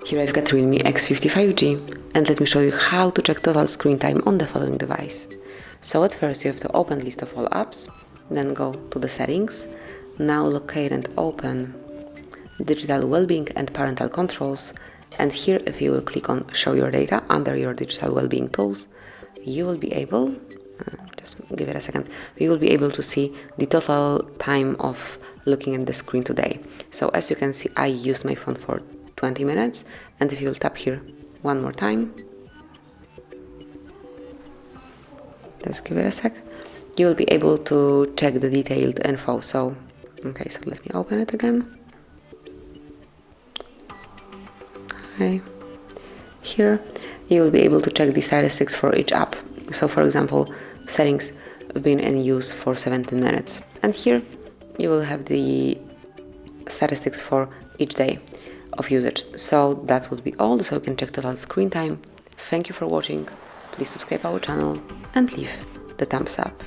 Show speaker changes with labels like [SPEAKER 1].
[SPEAKER 1] Here I've got REALME X50 5G, and let me show you how to check total screen time on the following device. So at first you have to open list of all apps, then go to the settings. Now locate and open digital well-being and parental controls, and here if you will click on show your data under your digital well-being tools, you will be able, just give it a second, you will be able to see the total time of looking at the screen today. So as you can see, I used my phone for 20 minutes, and if you will tap here one more time, let's give it a sec, you will be able to check the detailed info. So okay, so let me open it again. Okay. Here you will be able to check the statistics for each app. So for example, settings have been in use for 17 minutes, and here you will have the statistics for each day of usage. So that would be all. So you can check total screen time. Thank you for watching. Please subscribe our channel and leave the thumbs up.